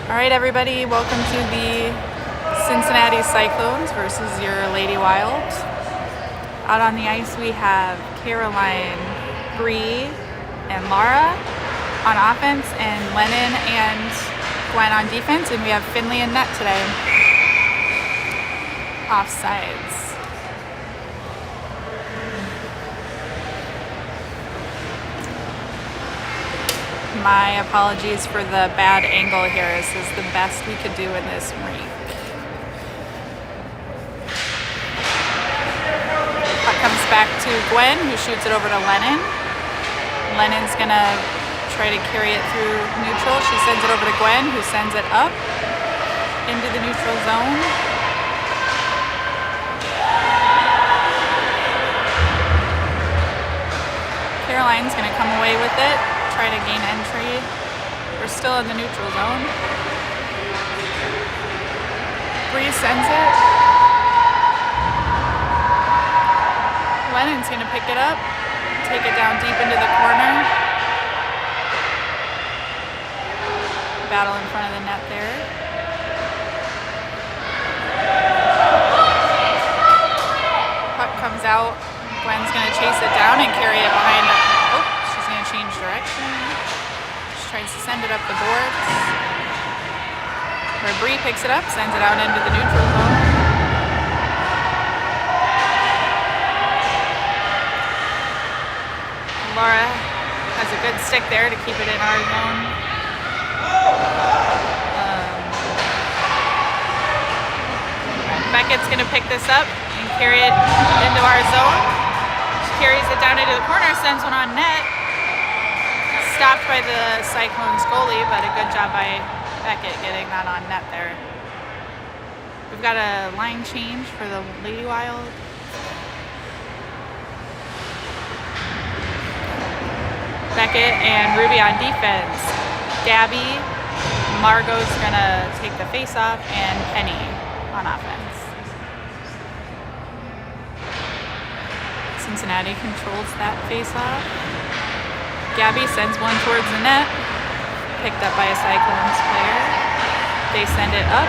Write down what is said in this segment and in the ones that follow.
All right, everybody, welcome to the Cincinnati Cyclones versus your Lady Wild. Out on the ice, we have Caroline, Bree, and Laura on offense, and Lennon and Gwen on defense, and we have Finley in net today. Offsides. My apologies for the bad angle here. This is the best we could do in this rink. Puck comes back to Gwen, who shoots it over to Lennon. Lennon's gonna try to carry it through neutral. She sends it over to Gwen, who sends it up into the neutral zone. Caroline's gonna come away with it. Try to gain entry. We're still in the neutral zone. Bree sends it. Lennon's gonna pick it up, take it down deep into the corner. Battle in front of the net there. Puck comes out. Gwen's gonna chase it down and carry it behind it. Change direction. She tries to send it up the boards. Where Bree picks it up, sends it out into the neutral zone. Laura has a good stick there to keep it in our zone. Beckett's going to pick this up and carry it into our zone. She carries it down into the corner, sends one on net. Stopped by the Cyclones goalie, but a good job by Beckett getting that on net there. We've got a line change for the Lady Wild. Beckett and Ruby on defense. Gabby, Margot's gonna take the face-off, and Penny on offense. Cincinnati controls that face-off. Gabby sends one towards the net, picked up by a Cyclones player. They send it up.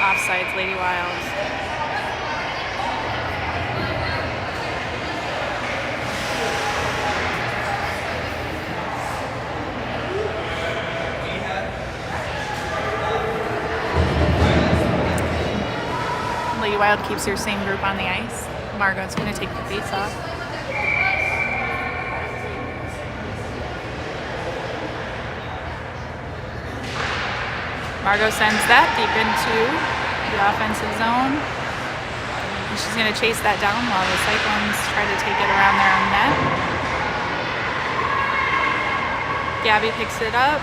Offsides, Lady Wild. Lady Wild keeps her same group on the ice. Margot's going to take the face off. Margot sends that deep into the offensive zone. And she's going to chase that down while the Cyclones try to take it around their own net. Gabby picks it up,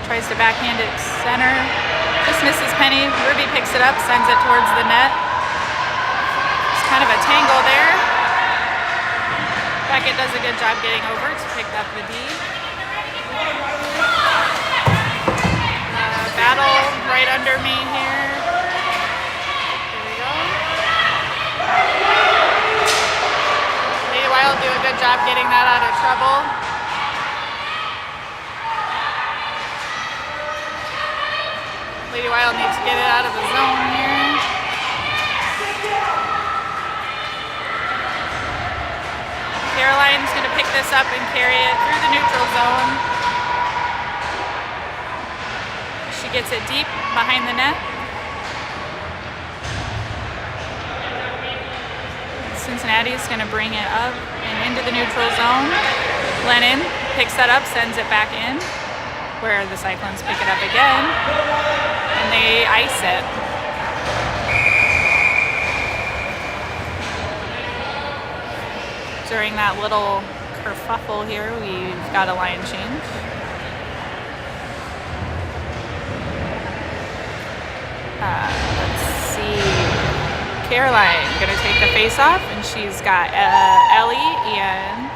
tries to backhand it center. Just misses Penny. Ruby picks it up, sends it towards the net. It's kind of a tangle there. Beckett does a good job getting over to pick up the D. Battle right under me here. Here we go. Lady Wild do a good job getting that out of trouble. Lady Wild needs to get it out of the zone here. Caroline's going to pick this up and carry it through the neutral zone. Gets it deep behind the net. Cincinnati is going to bring it up and into the neutral zone. Lennon picks that up, sends it back in, where the Cyclones pick it up again, and they ice it. During that little kerfuffle here, we've got a line change. Let's see. Caroline gonna take the face off, and she's got Ellie and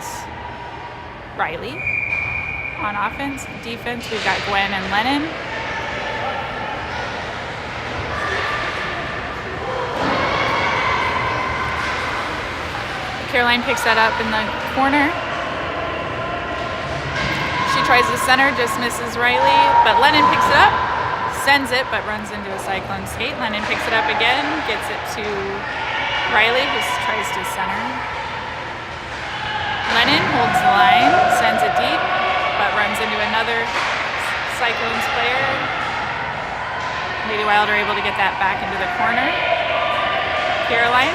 Riley on offense. Defense, we've got Gwen and Lennon. Caroline picks that up in the corner. She tries to center, just misses Riley, but Lennon picks it up, sends it, but runs into a Cyclone skate. Lennon picks it up again, gets it to Riley, who tries to center. Lennon holds the line, sends it deep, but runs into another Cyclones player. Lady Wild are able to get that back into the corner. Caroline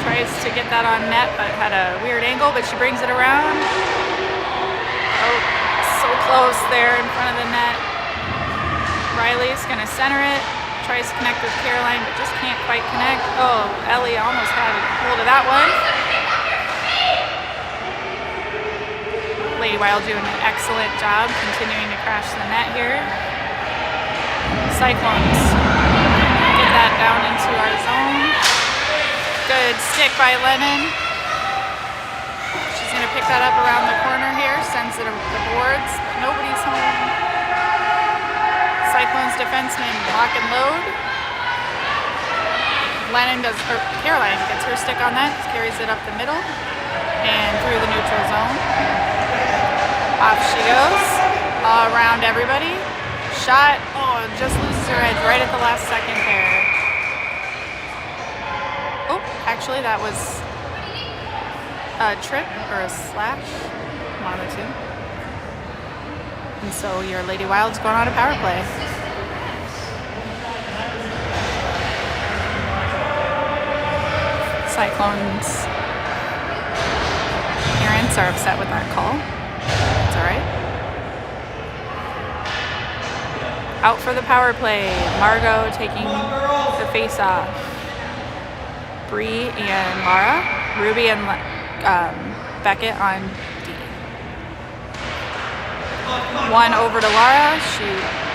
tries to get that on net, but had a weird angle, but she brings it around. Oh, so close there in front of the net. Riley's gonna center it, tries to connect with Caroline, but just can't quite connect. Oh, Ellie almost had a hold of that one. Lady Wild doing an excellent job continuing to crash the net here. Cyclones get that down into our zone. Good stick by Lennon. She's going to pick that up around the corner here, sends it to the boards, but nobody's home. Cyclones defenseman lock and load. Caroline gets her stick on that, carries it up the middle and through the neutral zone. Off she goes, all around everybody. Shot, oh, just loses her edge right at the last second there. Oh, actually that was a trip or a slash, one of the two. And so your Lady Wild's going on a power play. Cyclones parents are upset with that call. It's all right. Out for the power play. Margot taking the face-off. Bree and Lara. Ruby and Beckett on D. One over to Lara. She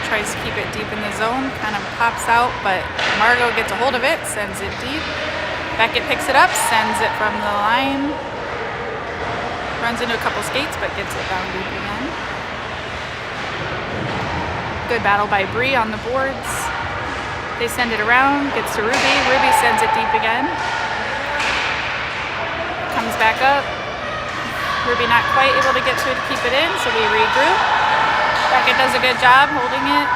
tries to keep it deep in the zone. Kind of pops out, but Margot gets a hold of it, sends it deep. Beckett picks it up, sends it from the line. Runs into a couple skates, but gets it down deep again. Good battle by Bree on the boards. They send it around, gets to Ruby. Ruby sends it deep again. Comes back up. Ruby not quite able to get to it to keep it in, so we regroup. Beckett does a good job holding it.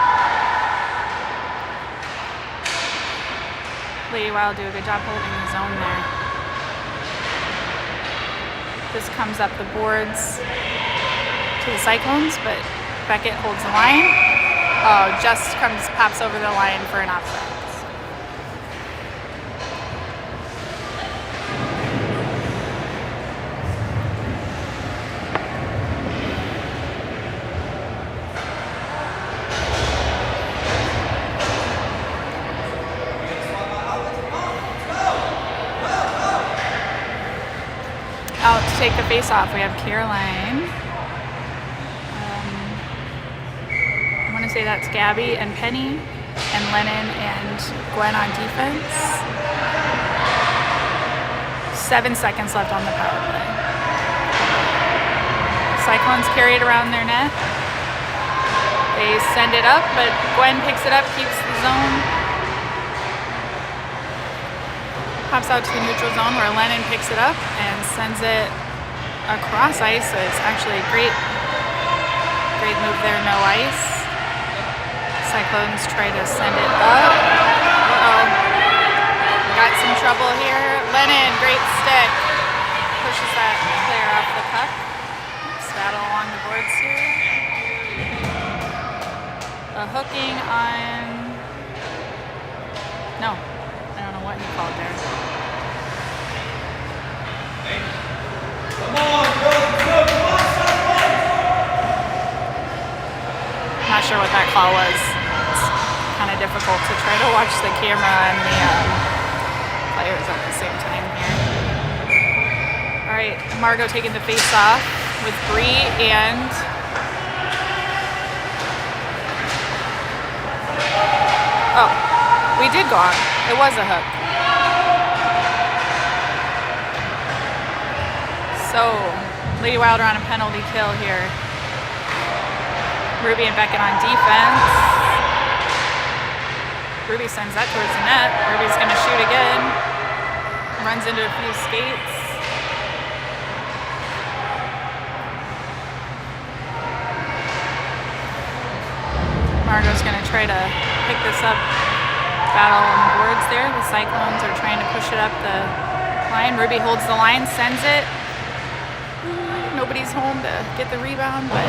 Lady Wild do a good job holding the zone there. This comes up the boards to the Cyclones, but Beckett holds the line. Oh, just pops over the line for an offside. Out to take the face off, we have Caroline. I want to say that's Gabby and Penny, and Lennon and Gwen on defense. 7 seconds left on the power play. Cyclones carry it around their net. They send it up, but Gwen picks it up, keeps the zone. Pops out to the neutral zone where Lennon picks it up and sends it across ice. So it's actually a great move there, no ice. Cyclones try to send it up. Uh-oh. Got some trouble here. Lennon, great stick. Pushes that player off the puck. Battle along the boards here. A hooking on... No. I don't know what he called there. Not sure what that call was. It's kind of difficult to try to watch the camera and the players at the same time here. All right, Margot taking the face off with Bree and oh, we did go on. It was a hook. So, Lady Wild are on a penalty kill here. Ruby and Beckett on defense. Ruby sends that towards the net. Ruby's going to shoot again. Runs into a few skates. try to pick this up. Battle on the boards there. The Cyclones are trying to push it up the line. Ruby holds the line, sends it. Nobody's home to get the rebound, but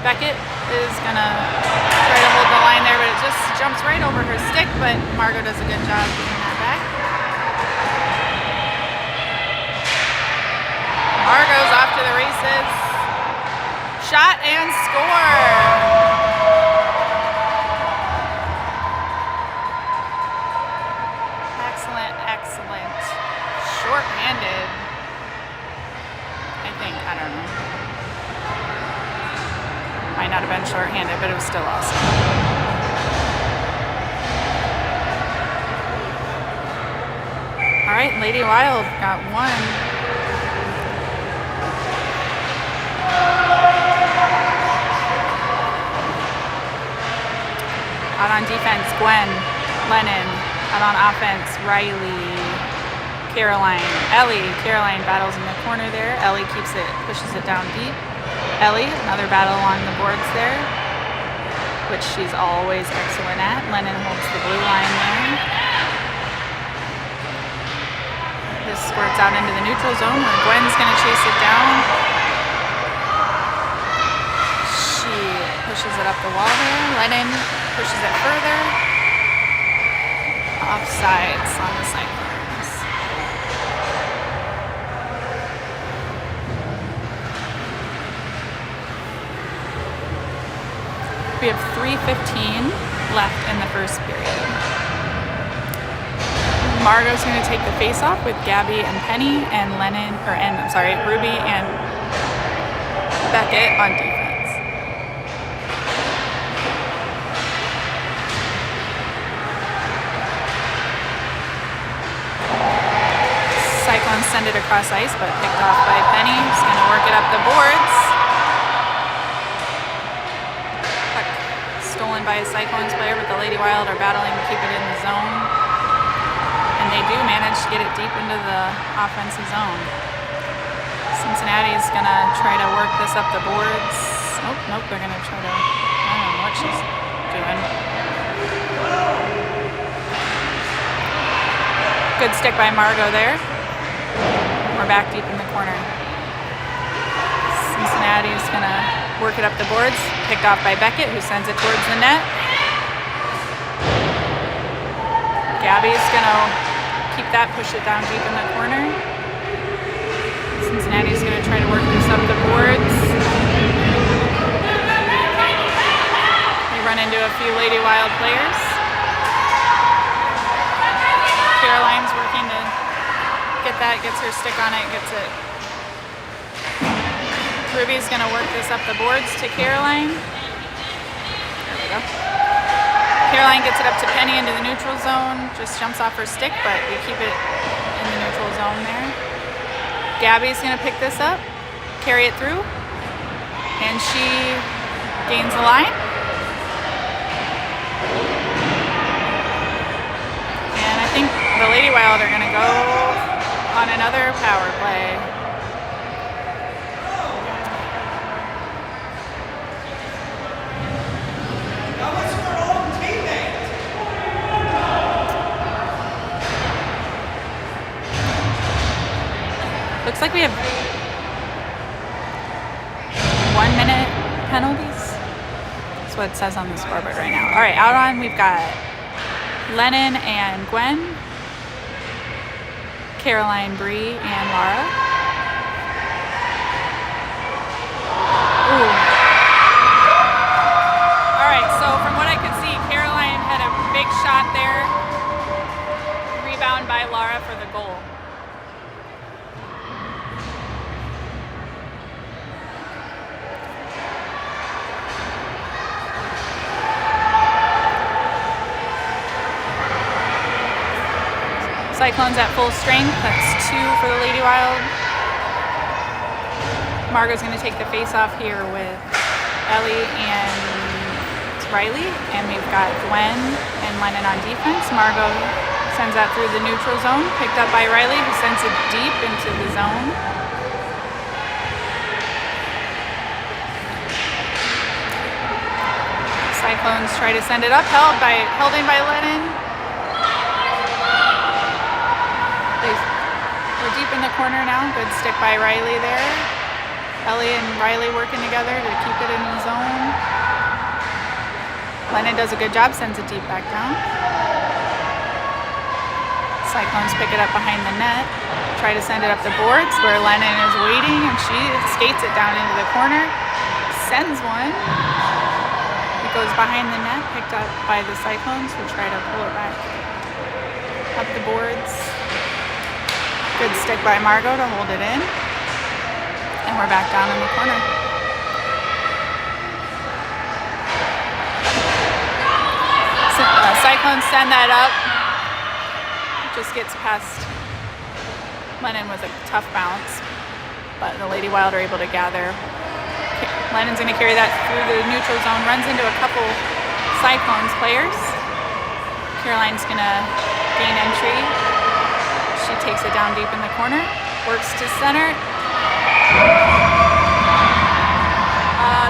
Beckett is gonna try to hold the line there, but it just jumps right over her stick, but Margot does a good job getting that back. Margot's off to the races. Shot and score. Excellent. Short-handed. I think. I don't know. Might not have been short-handed, but it was still awesome. All right, Lady Wild got one. Out on defense, Gwen, Lennon. Out on offense, Riley, Caroline, Ellie. Caroline battles in the corner there. Ellie keeps it, pushes it down deep. Ellie, another battle along the boards there, which she's always excellent at. Lennon holds the blue line there. This squirts out into the neutral zone where Gwen's going to chase it down. She pushes it up the wall there. Lennon pushes it further. Offsides on the Cyclones. We have 3:15 left in the first period. Margot's going to take the face-off with Gabby and Penny and Ruby and Beckett on defense. Cyclones send it across ice, but picked off by Penny. Just going to work it up the boards. Puck stolen by a Cyclones player, but the Lady Wild are battling to keep it in the zone. And they do manage to get it deep into the offensive zone. Cincinnati is going to try to work this up the boards. Nope, they're going to try to, I don't know what she's doing. Good stick by Margot there. We're back deep in the corner. Cincinnati's gonna work it up the boards. Picked off by Beckett, who sends it towards the net. Gabby's gonna keep that, push it down deep in the corner. Cincinnati's gonna try to work this up the boards. They run into a few Lady Wild players. Caroline's working to get that, gets her stick on it, gets it. Ruby's gonna work this up the boards to Caroline. There we go. Caroline gets it up to Penny into the neutral zone, just jumps off her stick, but we keep it in the neutral zone there. Gabby's gonna pick this up, carry it through, and she gains the line. And I think the Lady Wild are gonna go on another power play. Looks like we have 1 minute penalties. That's what it says on the scoreboard right now. All right, out on we've got Lennon and Gwen, Caroline, Bree, and Laura. Ooh. All right, so from what I could see, Caroline had a big shot there. Rebound by Laura for the goal. Cyclones at full strength. That's 2 for the Lady Wild. Margot's going to take the face-off here with Ellie and Riley. And we've got Gwen and Lennon on defense. Margot sends that through the neutral zone. Picked up by Riley, who sends it deep into the zone. Cyclones try to send it up, held in by Lennon. We're deep in the corner now. Good stick by Riley there. Ellie and Riley working together to keep it in the zone. Lennon does a good job, sends it deep back down. Cyclones pick it up behind the net. Try to send it up the boards where Lennon is waiting, and she skates it down into the corner. Sends one. It goes behind the net, picked up by the Cyclones, who try to pull it back up the boards. Good stick by Margot to hold it in. And we're back down in the corner. Cyclones send that up. Just gets past Lennon with a tough bounce. But the Lady Wild are able to gather. Lennon's going to carry that through the neutral zone. Runs into a couple Cyclones players. Caroline's going to gain entry. She takes it down deep in the corner, works to center.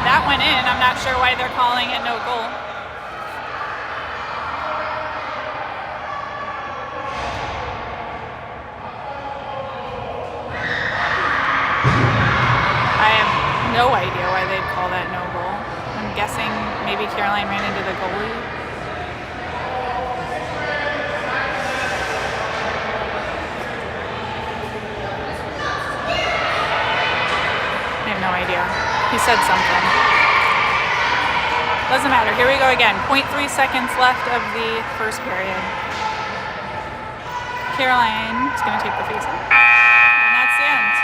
That went in. I'm not sure why they're calling it no goal. I have no idea why they'd call that no goal. I'm guessing maybe Caroline ran into the goalie. No idea. He said something. Doesn't matter. Here we go again. 0.3 seconds left of the first period. Caroline is going to take the face off. And that's the end.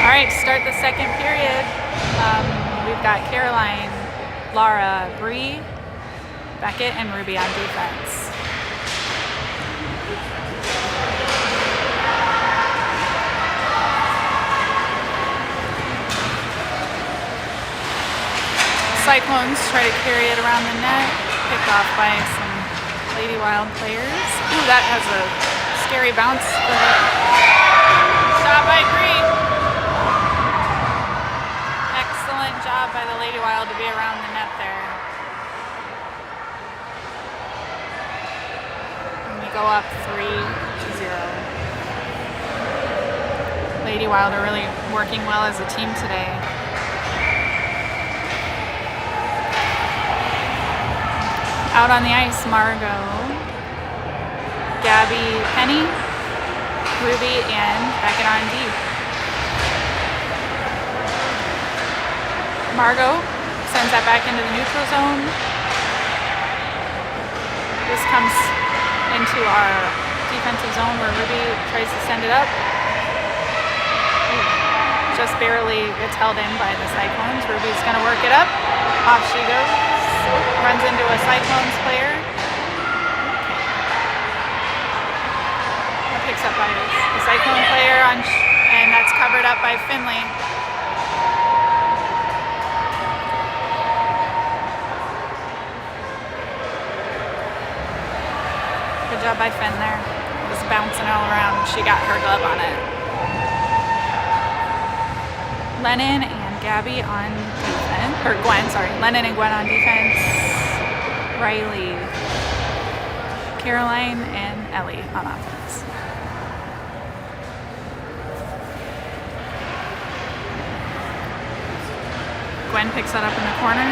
All right, start the second period. We've got Caroline, Laura, Bree, Beckett, and Ruby on defense. Cyclones try to carry it around the net, picked off by some Lady Wild players. Ooh, that has a scary bounce for the shot by Bree. Excellent job by the Lady Wild to be around the net there. And we go up 3-0. Lady Wild are really working well as a team today. Out on the ice, Margot, Gabby, Penny, Ruby, and Beckett on D. Margot sends that back into the neutral zone. This comes into our defensive zone where Ruby tries to send it up. Just barely gets held in by the Cyclones. Ruby's going to work it up. Off she goes. Runs into a Cyclones player. That picks up by the Cyclone player, and that's covered up by Finley. Good job by Finn there. Just bouncing all around. She got her glove on it. Lennon and Gabby on defense, or Gwen, sorry. Lennon and Gwen on defense. Riley, Caroline, and Ellie on offense. Gwen picks that up in the corner.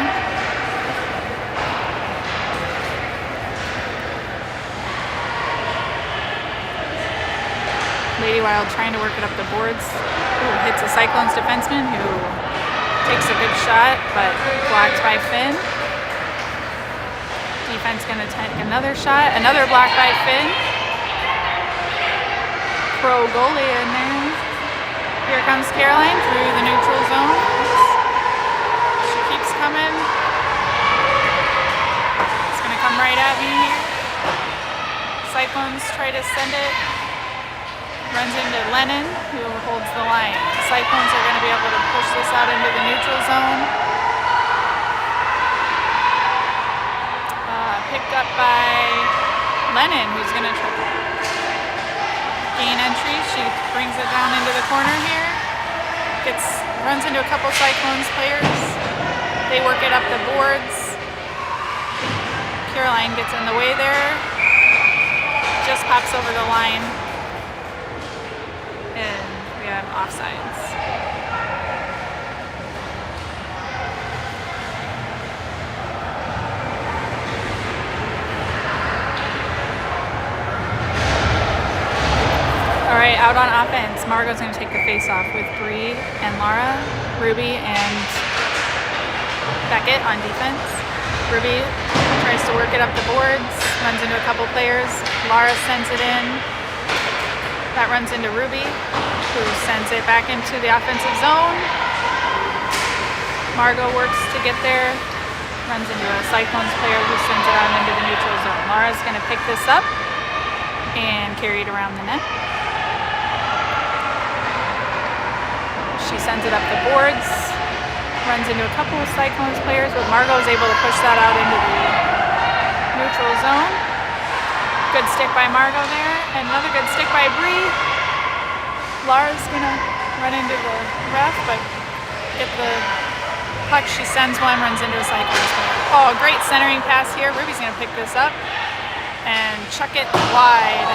Lady Wild trying to work it up the boards. Ooh, hits a Cyclones defenseman who takes a good shot, but blocked by Finn. Defense gonna take another shot. Another block by Finn. Pro goalie in there. Here comes Caroline through the neutral zone. She keeps coming. It's gonna come right at me here. Cyclones try to send it. Runs into Lennon, who holds the line. Cyclones are going to be able to push this out into the neutral zone. Picked up by Lennon, who's going to try to gain entry. She brings it down into the corner here. Runs into a couple Cyclones players. They work it up the boards. Caroline gets in the way there. Just pops over the line. And we have offsides. All right, out on offense, Margot's going to take the face-off with Bree and Laura, Ruby and Beckett on defense. Ruby tries to work it up the boards, runs into a couple players. Laura sends it in. That runs into Ruby, who sends it back into the offensive zone. Margot works to get there, runs into a Cyclones player who sends it out into the neutral zone. Laura's going to pick this up and carry it around the net. She sends it up the boards, runs into a couple of Cyclones players, but Margot is able to push that out into the neutral zone. Good stick by Margot there, and another good stick by Bree. Laura's gonna run into the ref, but get the puck. She sends one, runs into a Cyclones player. Oh, great centering pass here. Ruby's gonna pick this up and chuck it wide.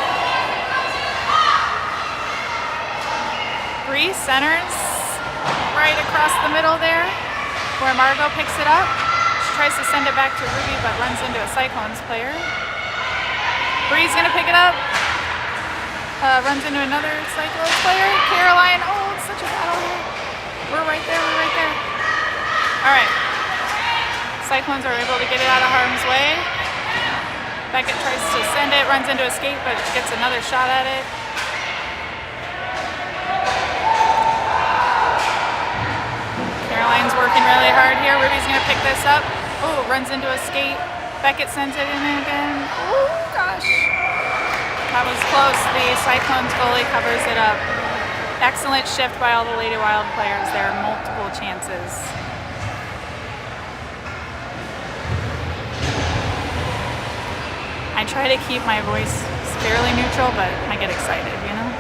Bree centers right across the middle there, where Margot picks it up. She tries to send it back to Ruby, but runs into a Cyclones player. Bree's gonna pick it up. Runs into another Cyclones player. Caroline, oh, it's such a battle here. We're right there, we're right there. All right. Cyclones are able to get it out of harm's way. Beckett tries to send it, runs into a skate, but gets another shot at it. Caroline's working really hard here. Ruby's gonna pick this up. Oh, runs into a skate. Beckett sends it in again. Oh gosh. That was close. The Cyclones goalie covers it up. Excellent shift by all the Lady Wild players there. Multiple chances. I try to keep my voice fairly neutral, but I get excited, you know?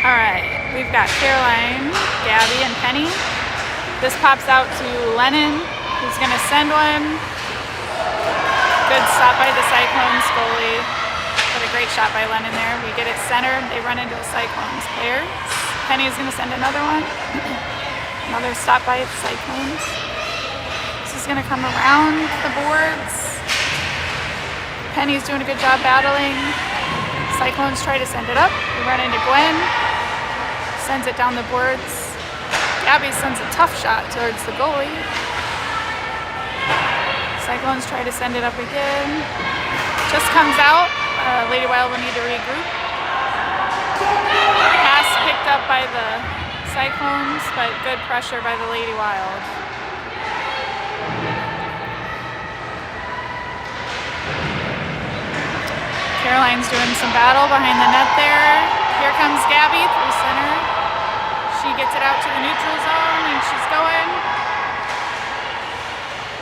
Alright, we've got Caroline, Gabby, and Penny. This pops out to Lennon, who's going to send one. Good stop by the Cyclones goalie. But a great shot by Lennon there. We get it centered. They run into a Cyclones player. Penny's going to send another one. Another stop by the Cyclones. This is going to come around the boards. Penny's doing a good job battling. Cyclones try to send it up. We run into Gwen. Sends it down the boards. Gabby sends a tough shot towards the goalie. Cyclones try to send it up again. Just comes out. Lady Wild will need to regroup. Pass picked up by the Cyclones, but good pressure by the Lady Wild. Caroline's doing some battle behind the net there. Here comes Gabby through center. She gets it out to the neutral zone and she's going.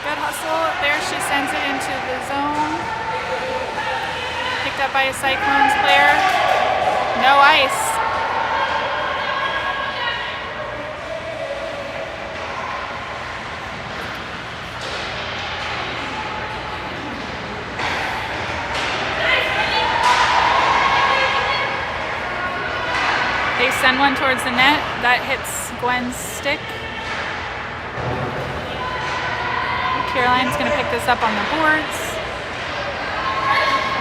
Good hustle. There she sends it into the zone. Picked up by a Cyclones player. No ice. They send one towards the net. That hits Gwen's stick. Caroline's going to pick this up on the boards.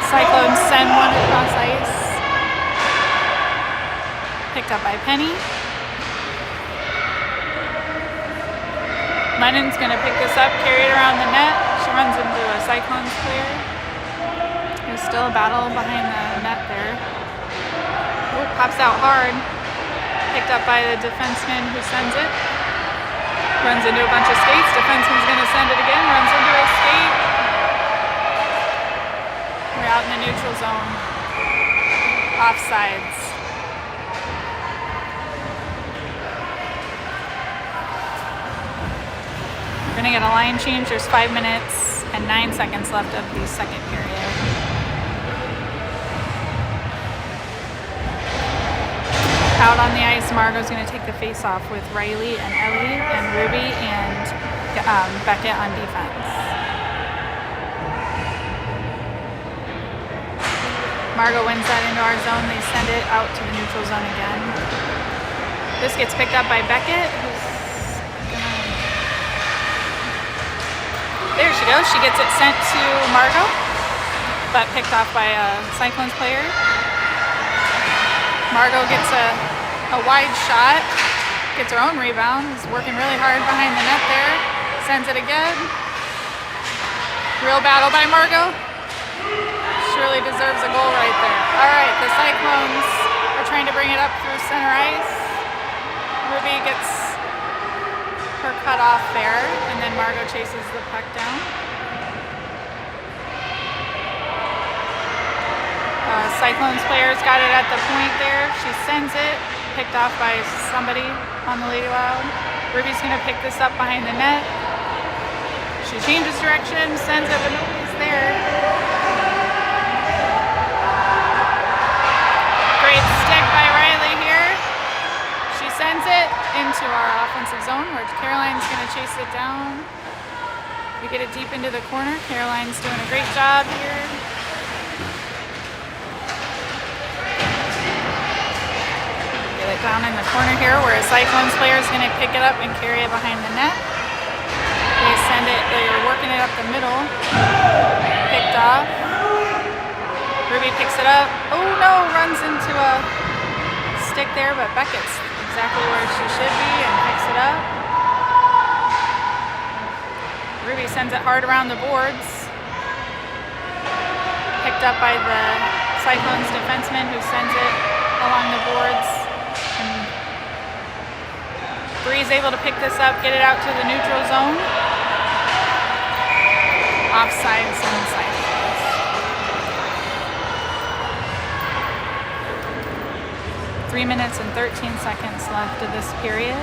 Cyclones send one across ice. Picked up by Penny. Lennon's going to pick this up, carry it around the net. She runs into a Cyclones player. There's still a battle behind the net there. Oh, pops out hard. Picked up by the defenseman who sends it. Runs into a bunch of skates. Defenseman's going to send it again. Runs into a skate. We're out in the neutral zone. Offsides. We're going to get a line change. There's 5 minutes and 9 seconds left of the second period. Out on the ice, Margot's going to take the face-off with Riley and Ellie and Ruby and Beckett on defense. Margot wins that into our zone. They send it out to the neutral zone again. This gets picked up by Beckett. There she goes. She gets it sent to Margot, but picked off by a Cyclones player. Margot gets a wide shot, gets her own rebound, is working really hard behind the net there, sends it again. Real battle by Margot. Surely deserves a goal right there. All right, the Cyclones are trying to bring it up through center ice. Ruby gets her cut off there, and then Margot chases the puck down. Cyclones players got it at the point there. She sends it, picked off by somebody on the Lady Wild. Ruby's going to pick this up behind the net. She changes direction, sends it, but nobody's there. Great stick by Riley here. She sends it into our offensive zone where Caroline's going to chase it down. We get it deep into the corner. Caroline's doing a great job here. Get it down in the corner here where a Cyclones player is going to pick it up and carry it behind the net. They send it, they're working it up the middle. Picked off. Ruby picks it up. Oh no, runs into a stick there, but Beckett's exactly where she should be and picks it up. Ruby sends it hard around the boards. Picked up by the Cyclones defenseman who sends it along the boards. And Bree's able to pick this up, get it out to the neutral zone. Offsides and Cyclones. Three minutes and 13 seconds left of this period.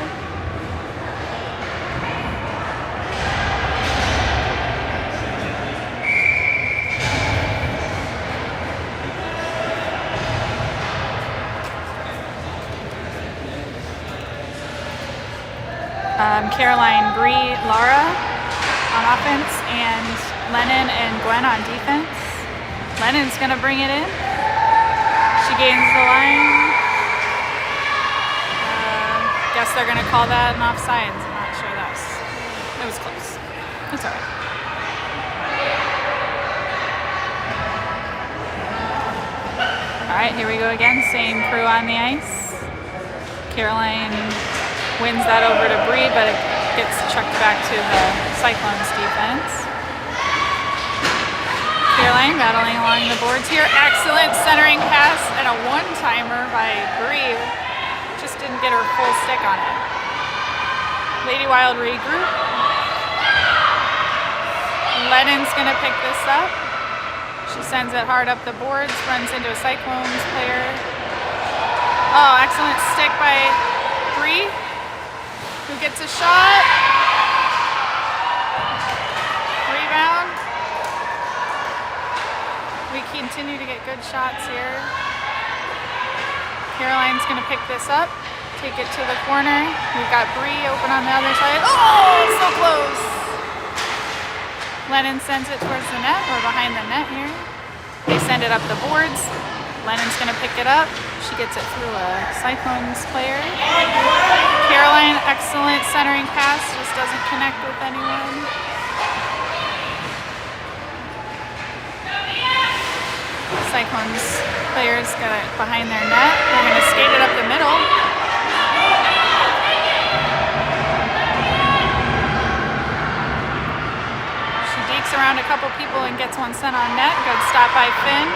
Caroline, Bree, Lara on offense, and Lennon and Gwen on defense. Lennon's going to bring it in. She gains the line. Guess they're going to call that an offsides. I'm not sure it was close. It's all right. All right, here we go again. Same crew on the ice. Caroline wins that over to Bree, but it gets chucked back to the Cyclones defense. Caroline battling along the boards here. Excellent centering pass and a one-timer by Bree. Just didn't get her full stick on it. Lady Wild regroup. Lennon's gonna pick this up. She sends it hard up the boards, runs into a Cyclones player. Oh, excellent stick by Bree, who gets a shot. Rebound. We continue to get good shots here. Caroline's going to pick this up, take it to the corner. We've got Bree open on the other side. Oh, so close. Lennon sends it towards the net. We're behind the net here. They send it up the boards. Lennon's gonna pick it up. She gets it through a Cyclones player. Caroline, excellent centering pass, just doesn't connect with anyone. Cyclones players got it behind their net. They're gonna skate it up the middle. She dekes around a couple people and gets one sent on net. Good stop by Finn.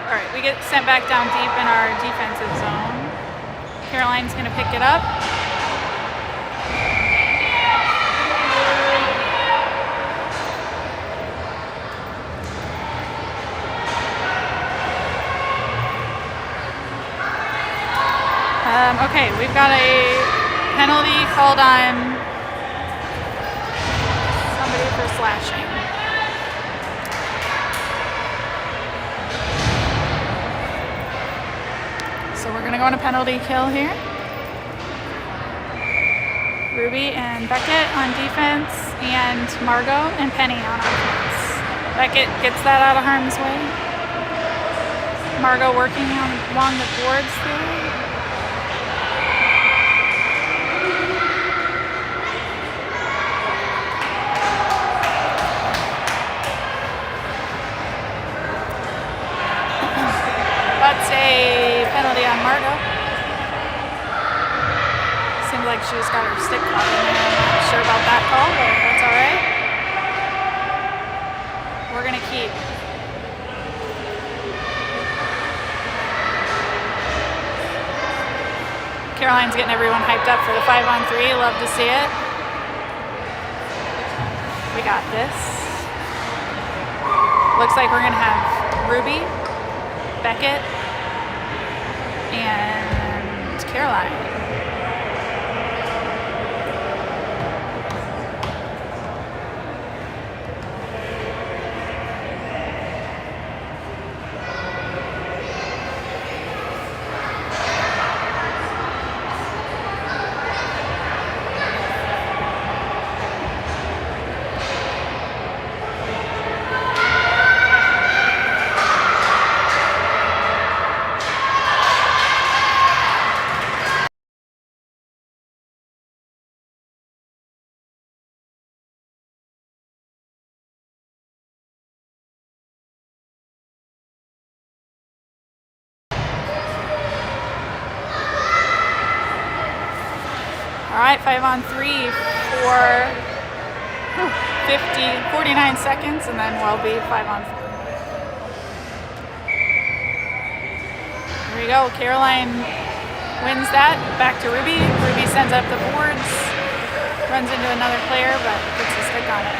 All right, we get sent back down deep in our defensive zone. Caroline's gonna pick it up. Okay, we've got a penalty called on somebody for slashing. So we're gonna go on a penalty kill here. Ruby and Beckett on defense, and Margot and Penny on offense. Beckett gets that out of harm's way. Margot working along the boards there. That's a penalty on Margot. Seems like she just got her stick caught in there. I'm not sure about that call, but that's all right. We're gonna keep. Caroline's getting everyone hyped up for the 5-on-3. Love to see it. We got this. Looks like we're gonna have Ruby, Beckett, and Caroline. All right, 5-on-3 for 49 seconds, and then we'll be 5-on-4. There we go. Caroline wins that. Back to Ruby. Ruby sends up the boards, runs into another player, but gets a stick on it.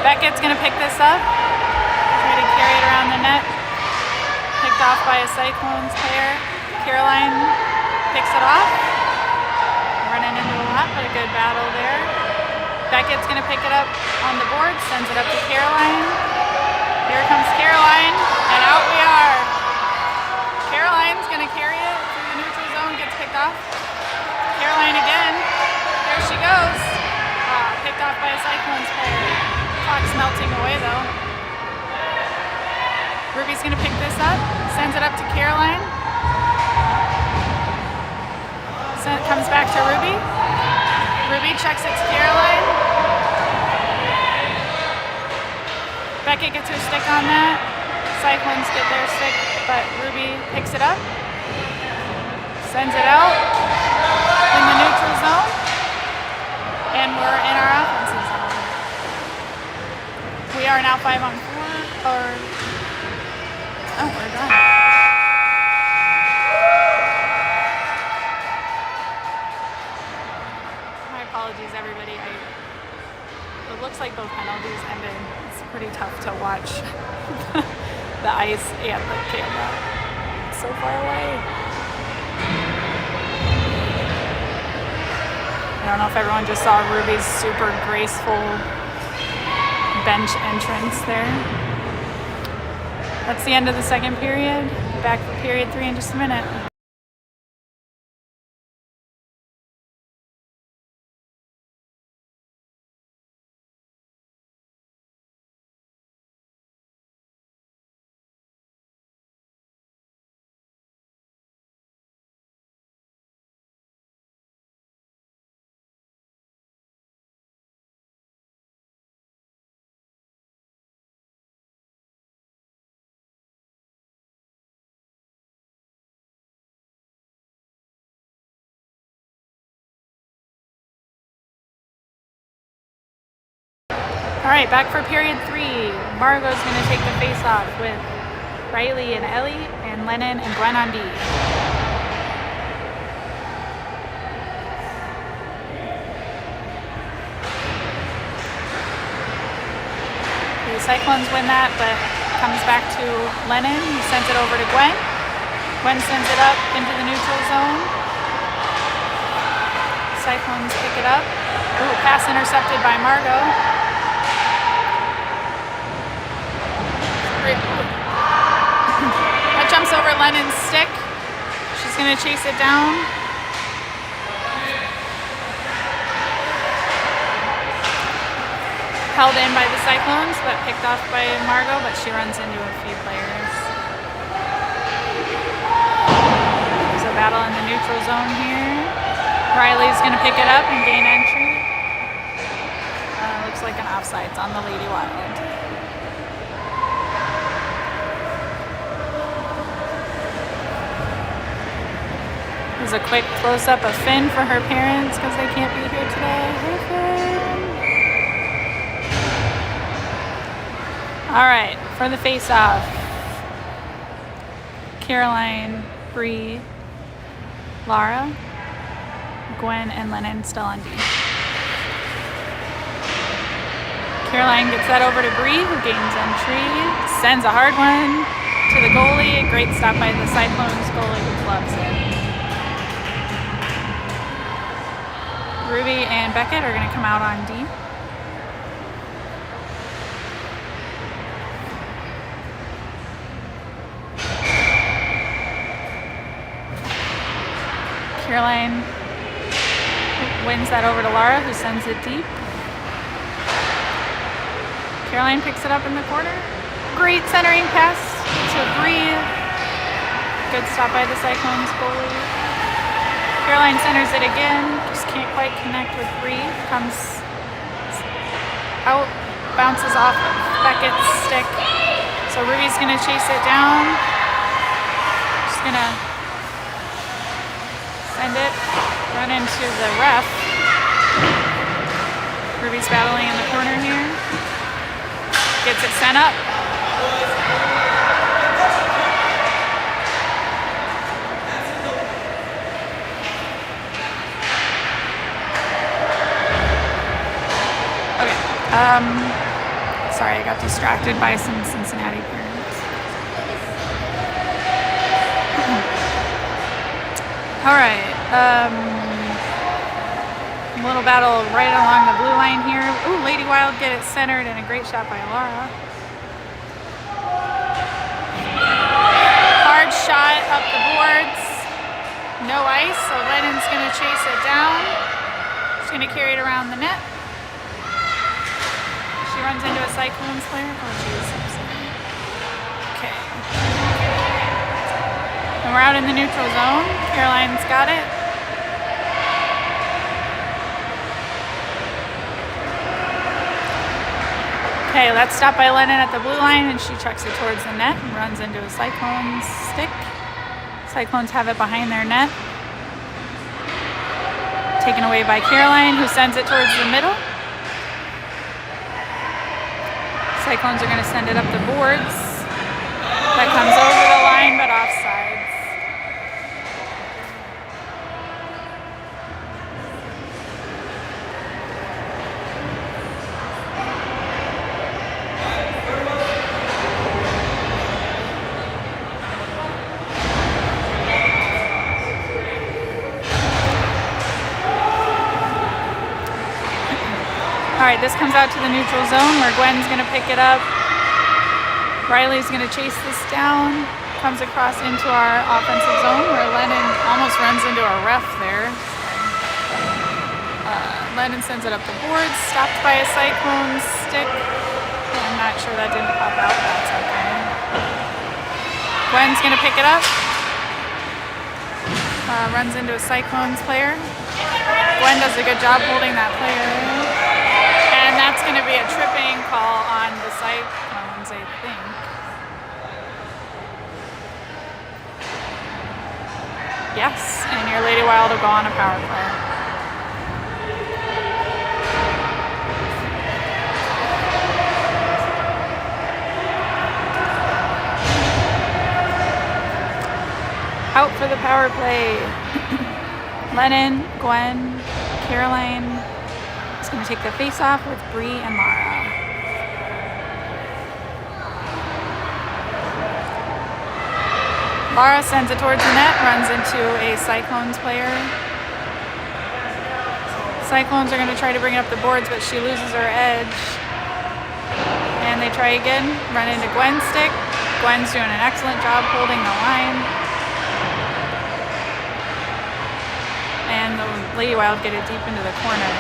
Beckett's gonna pick this up, try to carry it around the net. Picked off by a Cyclones player. Caroline picks it off. Running into a lot, but a good battle there. Beckett's gonna pick it up on the board, sends it up to Caroline. Here comes Caroline, and out we are. Caroline's gonna carry it through the neutral zone, gets picked off. Caroline again, there she goes. Picked off by a Cyclones player. Clock's melting away though. Ruby's gonna pick this up, sends it up to Caroline. Comes back to Ruby. Ruby checks it to Caroline. Beckett gets her stick on that. Cyclones get their stick, but Ruby picks it up. Sends it out in the neutral zone. And we're in our offensive zone. We are now 5-on-4. Oh, we're done. Apologies, everybody. It looks like both penalties ended. It's pretty tough to watch the ice and the camera. It's so far away. I don't know if everyone just saw Ruby's super graceful bench entrance there. That's the end of the second period. Back for period 3 in just a minute. All right, back for period 3. Margot's going to take the face-off with Riley and Ellie, and Lennon and Gwen on D. The Cyclones win that, but comes back to Lennon, who sends it over to Gwen. Gwen sends it up into the neutral zone. Cyclones pick it up. Ooh, pass intercepted by Margot. That jumps over Lennon's stick. She's going to chase it down. Held in by the Cyclones, but picked off by Margot, but she runs into a few players. There's a battle in the neutral zone here. Riley's going to pick it up and gain entry. Looks like an offsides on the Lady Wild. There's a quick close-up of Finn for her parents because they can't be here today. Hey, Finn. All right, for the face-off. Caroline, Bree, Lara, Gwen, and Lennon still on D. Caroline gets that over to Bree, who gains entry. Sends a hard one to the goalie. Great stop by the Cyclones goalie, who gloves it. Ruby and Beckett are going to come out on D. Caroline wins that over to Lara, who sends it deep. Caroline picks it up in the corner. Great centering pass to Bree. Good stop by the Cyclones goalie. Caroline centers it again, just can't quite connect with Bree. Comes out, bounces off of Beckett's stick. So Ruby's gonna chase it down. Just gonna send it, run into the ref. Ruby's battling in the corner here. Gets it sent up. Sorry, I got distracted by some Cincinnati parents. All right, little battle right along the blue line here. Ooh, Lady Wild get it centered, and a great shot by Lara. Hard shot up the boards. No ice, so Lennon's gonna chase it down. She's gonna carry it around the net. She runs into a Cyclones player. Oh, geez. Okay. And we're out in the neutral zone. Caroline's got it. Okay, let's stop by Lennon at the blue line, and she chucks it towards the net and runs into a Cyclones stick. Cyclones have it behind their net. Taken away by Caroline, who sends it towards the middle. Cyclones are going to send it up the boards. That comes over the line, but offsides. All right, this comes out to the neutral zone where Gwen's going to pick it up. Riley's going to chase this down. Comes across into our offensive zone where Lennon almost runs into a ref there. Lennon sends it up the boards, stopped by a Cyclone stick. I'm not sure that didn't pop out. That's okay. Gwen's going to pick it up. Runs into a Cyclones player. Gwen does a good job holding that player. And that's going to be a tripping call on the Cyclones, I think. Yes, and your Lady Wild will go on a power play. Out for the power play. Lennon, Gwen, Caroline is going to take the face off with Bree and Lara. Lara sends it towards the net, runs into a Cyclones player. Cyclones are going to try to bring up the boards, but she loses her edge. And they try again, run into Gwen's stick. Gwen's doing an excellent job holding the line. And the Lady Wild get it deep into the corner.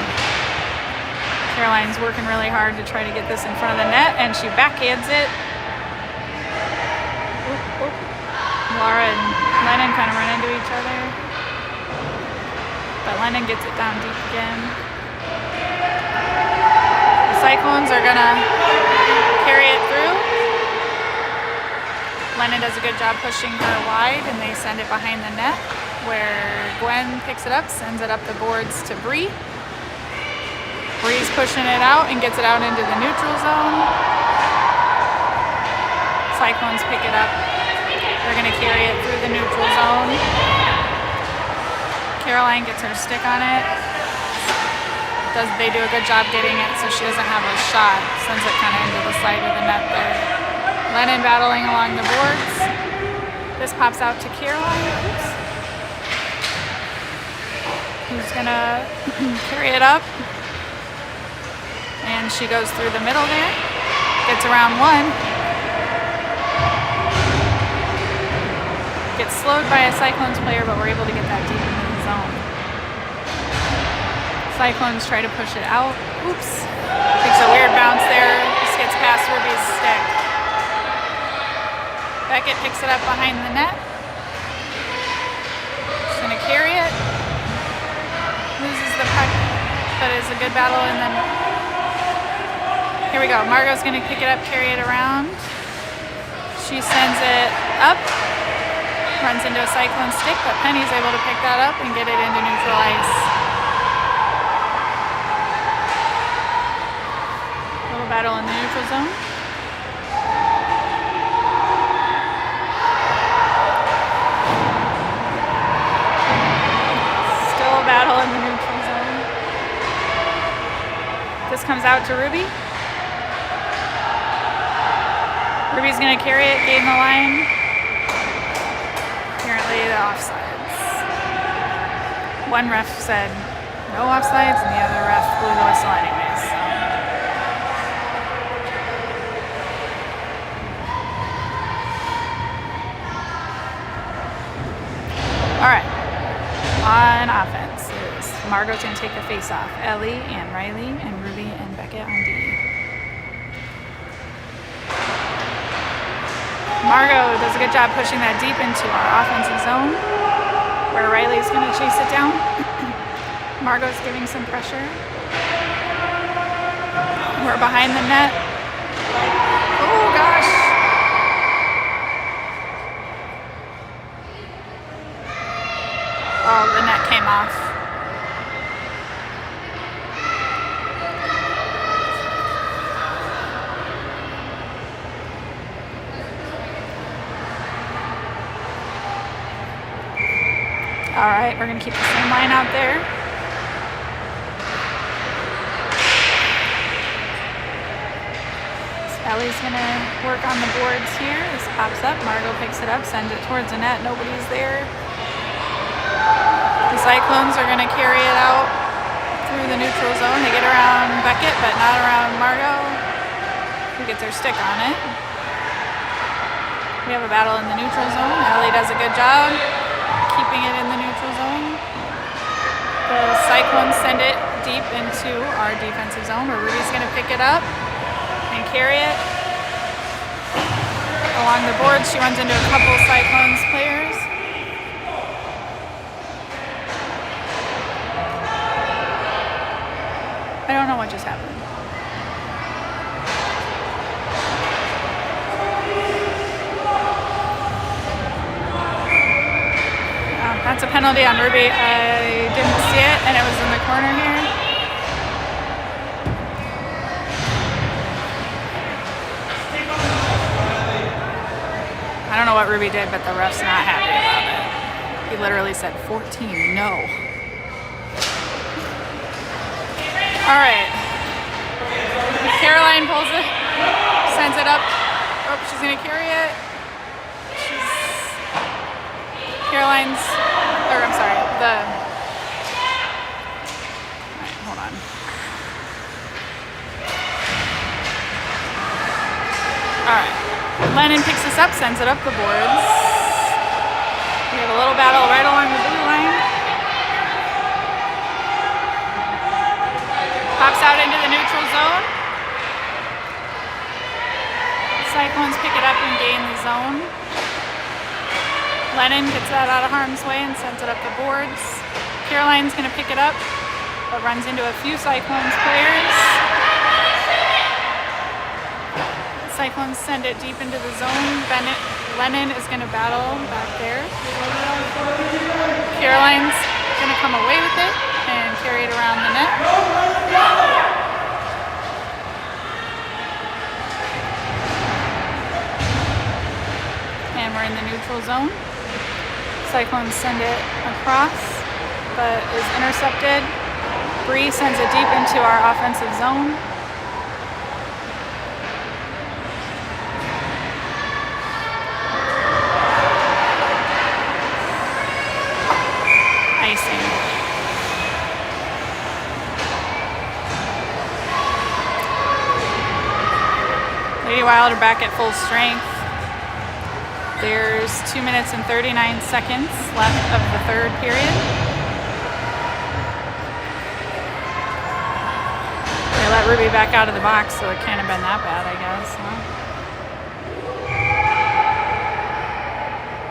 Caroline's working really hard to try to get this in front of the net, and she backhands it. Oop, oop. Lara and Lennon kind of run into each other. But Lennon gets it down deep again. The Cyclones are going to carry it through. Lennon does a good job pushing her wide, and they send it behind the net, where Gwen picks it up, sends it up the boards to Bree. Bree's pushing it out and gets it out into the neutral zone. Cyclones pick it up. They're going to carry it through the neutral zone. Caroline gets her stick on it. They do a good job getting it so she doesn't have a shot. Sends it kind of into the side of the net there. Lennon battling along the boards. This pops out to Caroline. Oops. Who's going to carry it up. And she goes through the middle there. Gets around one. Gets slowed by a Cyclones player, but we're able to get that deep into the zone. Cyclones try to push it out. Oops. Takes a weird bounce there. Just gets past Ruby's stick. Beckett picks it up behind the net. She's going to carry it. Loses the puck, but it's a good battle. And then here we go. Margot's going to pick it up, carry it around. She sends it up. Runs into a Cyclone stick, but Penny's able to pick that up and get it into neutral ice. Little battle in the neutral zone. Still a battle in the neutral zone. This comes out to Ruby. Ruby's going to carry it, gain the line. Apparently the offsides. One ref said no offsides, and the other ref blew the whistle anyways. So. All right. On offense is Margot's going to take the face off. Ellie and Riley and Ruby and Beckett on D. Margot does a good job pushing that deep into our offensive zone, where Riley's going to chase it down. Margot's giving some pressure. We're behind the net. Oh, gosh. Oh, the net came off. All right, we're going to keep the same line out there. Ellie's going to work on the boards here. This pops up. Margot picks it up, sends it towards the net. Nobody's there. The Cyclones are going to carry it out through the neutral zone. They get around Beckett, but not around Margot, who gets her stick on it. We have a battle in the neutral zone. Ellie does a good job keeping it in the neutral zone. The Cyclones send it deep into our defensive zone, where Ruby's going to pick it up and carry it along the board. She runs into a couple Cyclones players. I don't know what just happened. That's a penalty on Ruby. I didn't see it, and it was in the corner here. I don't know what Ruby did, but the ref's not happy about it. literally said 14, no. All right. Caroline pulls it, sends it up. Oh, she's gonna carry it. Caroline's, or I'm sorry, all right, hold on. All right, Lennon picks this up, sends it up the boards. We have a little battle right along the blue line. Pops out into the neutral zone. Cyclones pick it up and gain the zone. Lennon gets that out of harm's way and sends it up the boards. Caroline's going to pick it up, but runs into a few Cyclones players. Cyclones send it deep into the zone. Lennon is going to battle back there. Caroline's going to come away with it and carry it around the net. And we're in the neutral zone. Cyclones send it across, but is intercepted. Bree sends it deep into our offensive zone. Icing. Lady Wild are back at full strength. There's 2 minutes and 39 seconds left of the third period. They let Ruby back out of the box, so it can't have been that bad, I guess. Huh?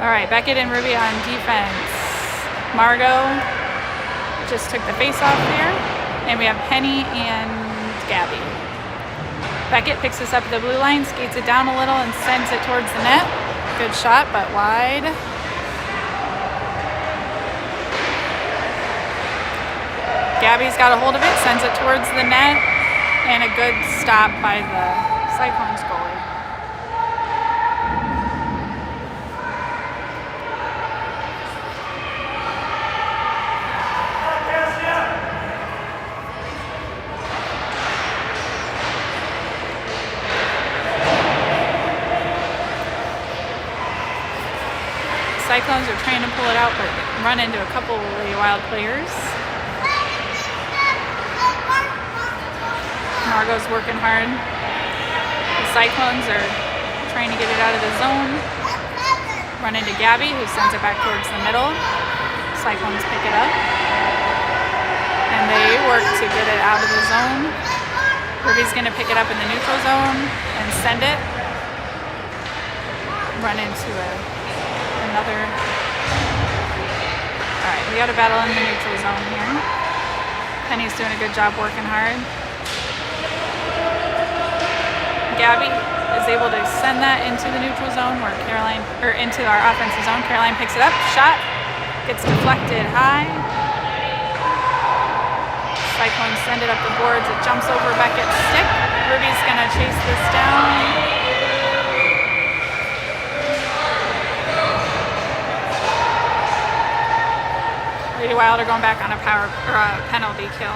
All right, Beckett and Ruby on defense. Margot just took the face off there, and we have Penny and Gabby. Beckett picks this up at the blue line, skates it down a little, and sends it towards the net. Good shot, but wide. Gabby's got a hold of it, sends it towards the net, and a good stop by the Cyclones goalie. Cyclones are trying to pull it out, but run into a couple of Lady Wild players. Margot's working hard. The Cyclones are trying to get it out of the zone. Run into Gabby, who sends it back towards the middle. Cyclones pick it up. And they work to get it out of the zone. Ruby's going to pick it up in the neutral zone and send it. Run into another. All right, we got a battle in the neutral zone here. Penny's doing a good job working hard. Gabby is able to send that into the neutral zone where into our offensive zone. Caroline picks it up, shot, gets deflected high. Cyclones send it up the boards, it jumps over Beckett's stick. Ruby's gonna chase this down. Lady Wild are going back on a penalty kill.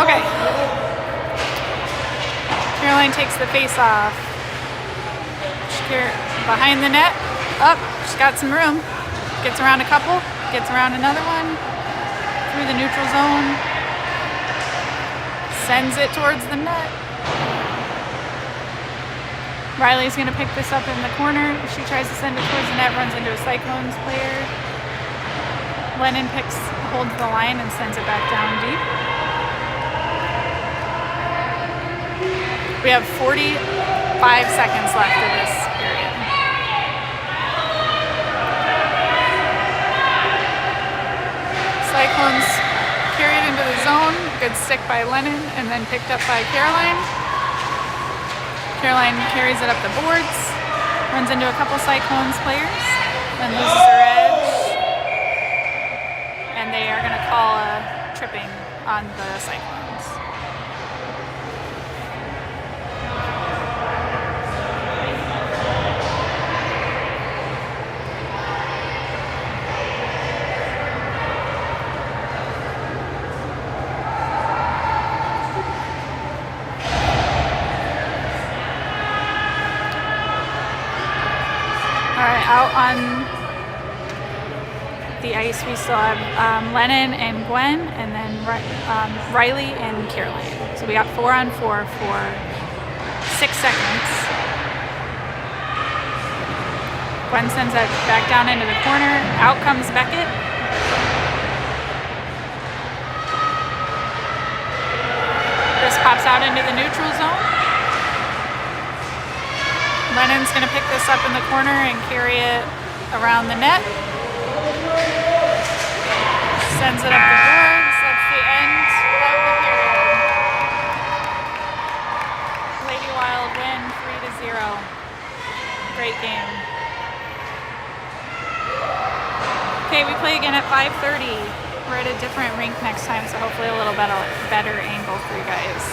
Okay. Caroline takes the face off. Behind the net. Up. She's got some room. Gets around a couple. Gets around another one. Through the neutral zone. Sends it towards the net. Riley's going to pick this up in the corner. She tries to send it towards the net. Runs into a Cyclones player. Lennon holds the line and sends it back down deep. We have 45 seconds left of this period. Cyclones carry it into the zone. Good stick by Lennon and then picked up by Caroline. Caroline carries it up the boards. Runs into a couple Cyclones players. Then loses her edge. stopping on the Cyclones. Alright, out on the ice we still have Lennon and Gwen, and then Riley and Caroline. So we got 4-on-4 for 6 seconds. Gwen sends that back down into the corner. Out comes Beckett. This pops out into the neutral zone. Lennon's going to pick this up in the corner and carry it around the net. Sends it up the boards. That's the end of the period. Lady Wild win 3-0. Great game. Okay, we play again at 5:30. We're at a different rink next time, so hopefully a little better angle for you guys.